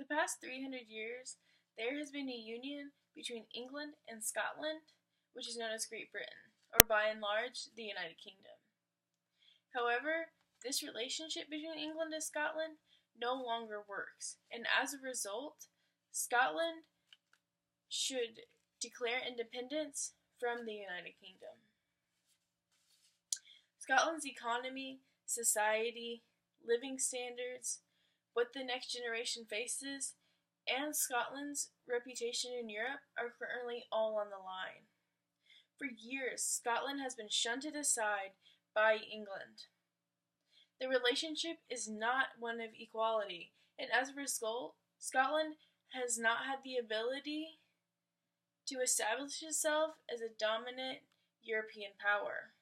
the past 300 years, there has been a union between England and Scotland, which is known as Great Britain, or by and large, the United Kingdom. However, this relationship between England and Scotland no longer works, and as a result, Scotland should declare independence from the United Kingdom. Scotland's economy, society, living standards, what the next generation faces, and Scotland's reputation in Europe are currently all on the line. For years, Scotland has been shunted aside by England. The relationship is not one of equality, and as a result, Scotland has not had the ability to establish itself as a dominant European power.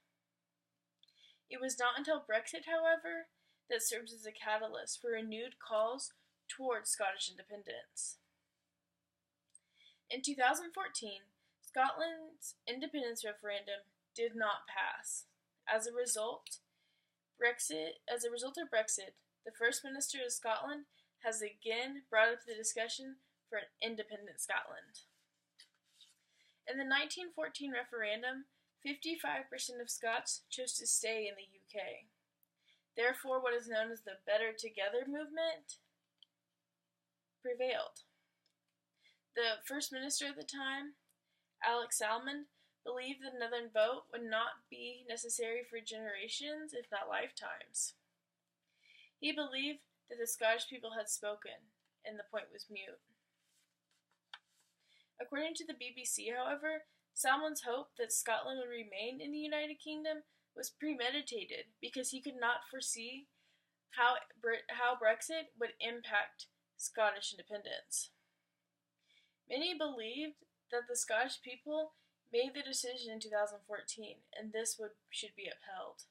It was not until Brexit, however, that served as a catalyst for renewed calls towards Scottish independence. In 2014, Scotland's independence referendum did not pass. As a result of Brexit, the First Minister of Scotland has again brought up the discussion for an independent Scotland. In the 1914 referendum, 55% of Scots chose to stay in the UK. Therefore, what is known as the Better Together movement prevailed. The First Minister at the time, Alex Salmond, believed that another vote would not be necessary for generations, if not lifetimes. He believed that the Scottish people had spoken, and the point was moot. According to the BBC, however, Salmond's hope that Scotland would remain in the United Kingdom was premeditated because he could not foresee how Brexit would impact Scottish independence. Many believed that the Scottish people made the decision in 2014, and this should be upheld.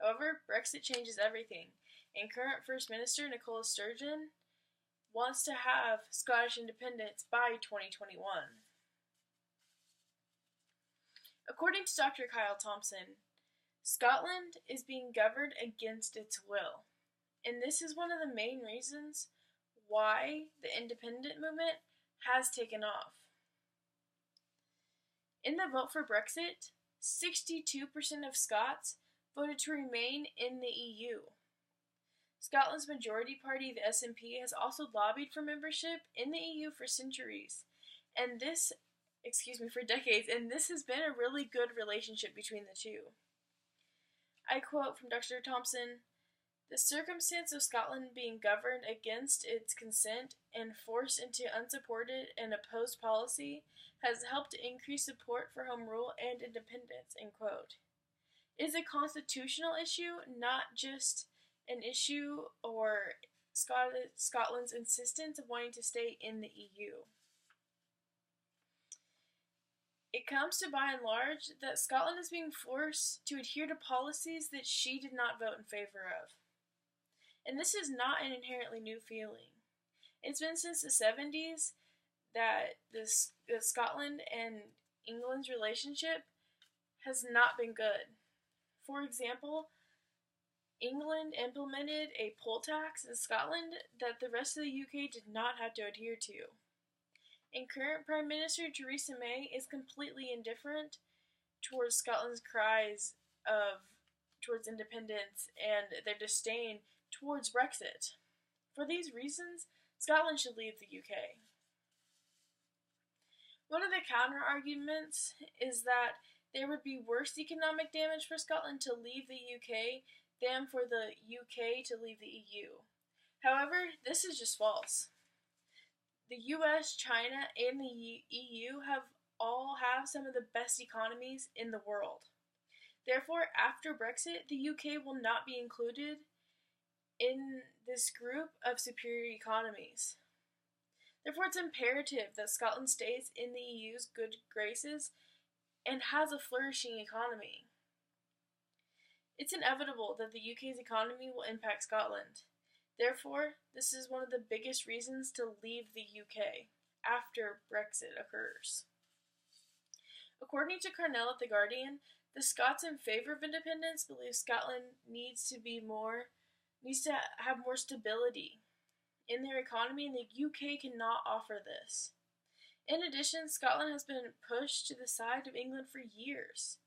However, Brexit changes everything, and current First Minister Nicola Sturgeon wants to have Scottish independence by 2021. According to Dr. Kyle Thompson, Scotland is being governed against its will, and this is one of the main reasons why the independent movement has taken off. In the vote for Brexit, 62% of Scots voted to remain in the EU. Scotland's majority party, the SNP, has also lobbied for membership in the EU for centuries, for decades, and this has been a really good relationship between the two. I quote from Dr. Thompson, "The circumstance of Scotland being governed against its consent and forced into unsupported and opposed policy has helped to increase support for home rule and independence," end quote. It is a constitutional issue, not just an issue or Scotland's insistence of wanting to stay in the EU. It comes to, by and large, that Scotland is being forced to adhere to policies that she did not vote in favor of. And this is not an inherently new feeling. It's been since the 70s that Scotland and England's relationship has not been good. For example, England implemented a poll tax in Scotland that the rest of the UK did not have to adhere to. And current Prime Minister Theresa May is completely indifferent towards Scotland's cries towards independence and their disdain towards Brexit. For these reasons, Scotland should leave the UK. One of the counter-arguments is that there would be worse economic damage for Scotland to leave the UK than for the UK to leave the EU. However, this is just false. The US, China, and the EU all have some of the best economies in the world. Therefore, after Brexit, the UK will not be included in this group of superior economies. Therefore, it's imperative that Scotland stays in the EU's good graces and has a flourishing economy. It's inevitable that the UK's economy will impact Scotland. Therefore, this is one of the biggest reasons to leave the UK after Brexit occurs. According to Carnell at The Guardian, the Scots in favor of independence believe Scotland needs to have more stability. in their economy, and the UK cannot offer this. In addition, Scotland has been pushed to the side of England for years.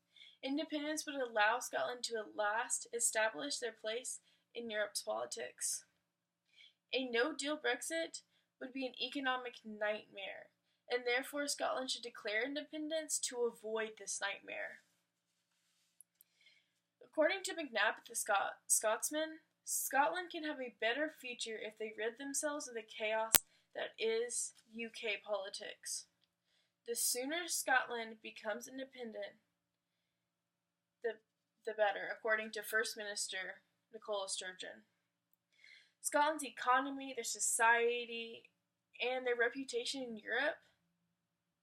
Independence would allow Scotland to at last establish their place in Europe's politics. A no-deal Brexit would be an economic nightmare, and therefore Scotland should declare independence to avoid this nightmare. According to McNabb, the Scotsman, Scotland can have a better future if they rid themselves of the chaos that is UK politics. The sooner Scotland becomes independent, the better, according to First Minister Nicola Sturgeon. Scotland's economy, their society, and their reputation in Europe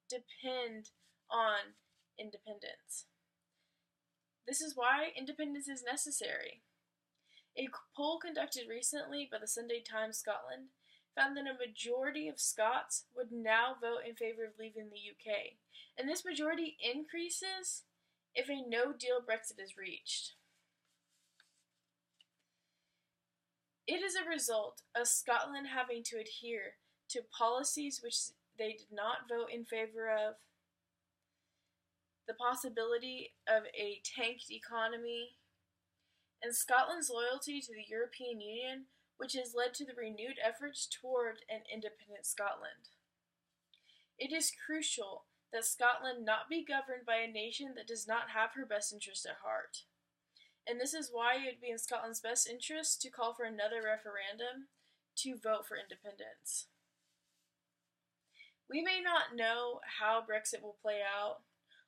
depend on independence. This is why independence is necessary. A poll conducted recently by the Sunday Times Scotland found that a majority of Scots would now vote in favor of leaving the UK, and this majority increases if a no-deal Brexit is reached. It is a result of Scotland having to adhere to policies which they did not vote in favor of, the possibility of a tanked economy, and Scotland's loyalty to the European Union, which has led to the renewed efforts toward an independent Scotland. It is crucial that Scotland not be governed by a nation that does not have her best interest at heart. And this is why it would be in Scotland's best interest to call for another referendum to vote for independence. We may not know how Brexit will play out,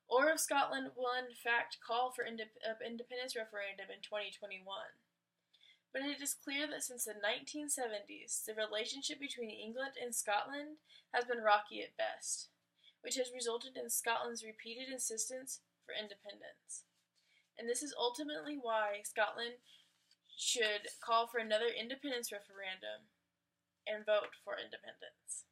or if Scotland will in fact call for an independence referendum in 2021. But it is clear that since the 1970s, the relationship between England and Scotland has been rocky at best, which has resulted in Scotland's repeated insistence for independence. And this is ultimately why Scotland should call for another independence referendum and vote for independence.